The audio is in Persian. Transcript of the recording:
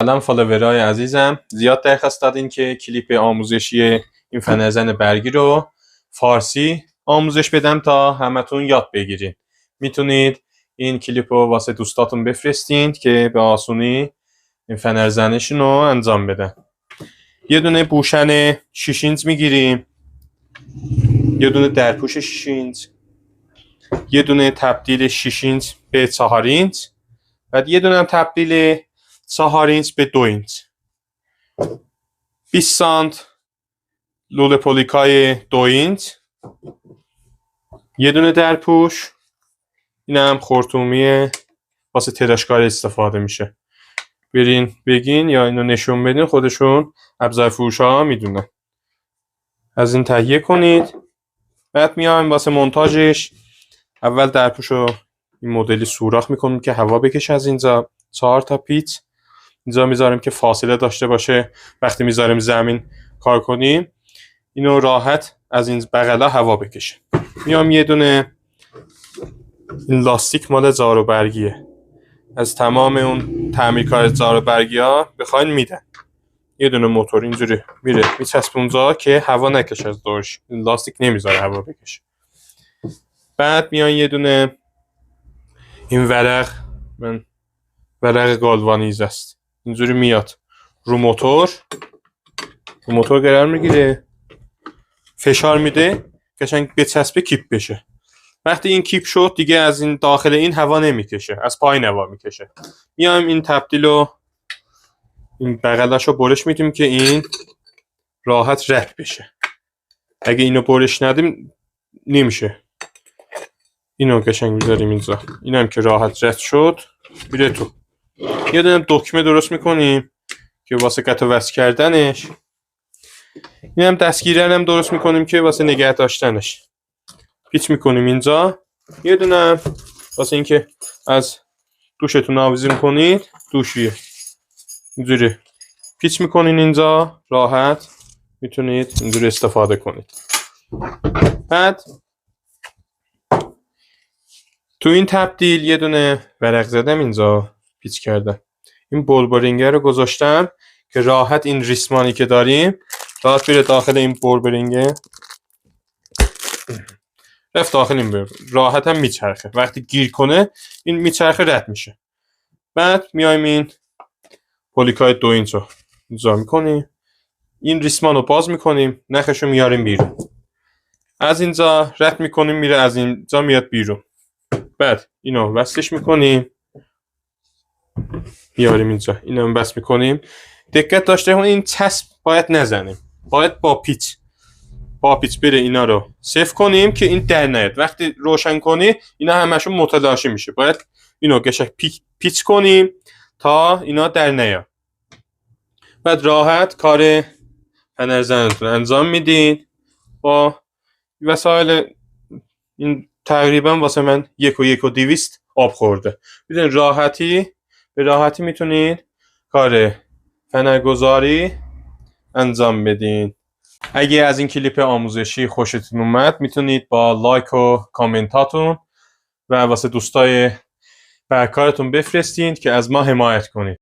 سلام فالوورای عزیزم، زیاد درخواست دادین که کلیپ آموزشی این فنرزن برگی رو فارسی آموزش بدم تا همتون یاد بگیرین. میتونید این کلیپ رو واسه دوستاتون بفرستین که به آسونی این فنرزنشون رو انجام بدن. یه دونه بوشن 6 اینچ میگیریم، یه دونه درپوش 6 اینچ، یه دونه تبدیل 6 اینچ به 4 اینچ و یه دونه تبدیل 4 اینچ به 2 اینچ. 20 سانت لوله پولیکای 2 اینچ، یه دونه درپوش، این هم خرطومیه واسه تراشکاری استفاده میشه. برین بگین یا اینو نشون بدین، خودشون ابزار فروش ها میدونن. از این تهیه کنید. بعد میایم واسه مونتاژش. اول درپوش رو این مدلی سوراخ میکنیم که هوا بکشه از اینجا. 4 تا پیچ اینجا میذاریم که فاصله داشته باشه. وقتی میذاریم زمین کار کنیم اینو راحت از این بغلا هوا بکشه. میام یه دونه این لاستیک مال زارو برگیه، از تمام اون تعمیرکار زارو برگی ها بخواین میدن. یه دونه موتور اینجوری میره میچسبه اونجا که هوا نکشه از دورش. این لاستیک نمیذاره هوا بکشه. بعد میان یه دونه این ورق گالوانیز است، اینجوری میاد رو موتور قرار میگیره، فشار میده قشنگ بچسبه کیپ بشه. وقتی این کیپ شد دیگه از این داخل این هوا نمیکشه، از پایین هوا میکشه. میایم این تبدیل رو این بغلاشو برش میدیم که این راحت رد بشه. اگه اینو برش ندیم نمیشه. اینو قشنگ میذاریم اینجا. اینم که راحت رد شد میره تو. یه دونه دکمه درست میکنیم که واسه قطع وصل کردنش. اینم دستگیره هم درست میکنیم که واسه نگه داشتنش. پیچ میکنیم اینجا. یه دونه واسه اینکه از دوشتون آویزون کنید، دوشیه اینجوری پیچ میکنین اینجا، راحت میتونید اینجوری استفاده کنید. بعد تو این تبدیل یه دونه ورق زدم اینجا پیچ کردم. این بولبرینگر رو گذاشتم که راحت این ریسمانی که داریم راحت بره داخل این بولبرینگه. رفت داخل این بولبرینگ، راحت هم میچرخه. وقتی گیر کنه این میچرخه رد میشه. بعد میایم این پولیکای 2 اینچ رو اینجا میکنیم، این ریسمان رو باز میکنیم، نخشو میاریم بیرون. از اینجا رد میکنیم میره، از اینجا میاد بیرون. بعد اینو وصلش میکنیم، میاریم اینجا، اینو وصل میکنیم. دقت داشته باشید این چسب باید نزنیم، باید با پیچ بره اینا رو صفر کنیم که این در نیاد. وقتی روشن کنی اینا همشون متلاشی میشه. باید اینو قشنگ پیچ کنیم تا اینا در نیاد. بعد راحت کار فنرزنتون انجام میدین با وسایل. این تقریبا واسه من 1.2 آب خورده. بدون به راحتی میتونید کار فنرگذاری انجام بدین. اگه از این کلیپ آموزشی خوشتون اومد میتونید با لایک و کامنتاتون و واسه دوستای برکارتون بفرستین که از ما حمایت کنید.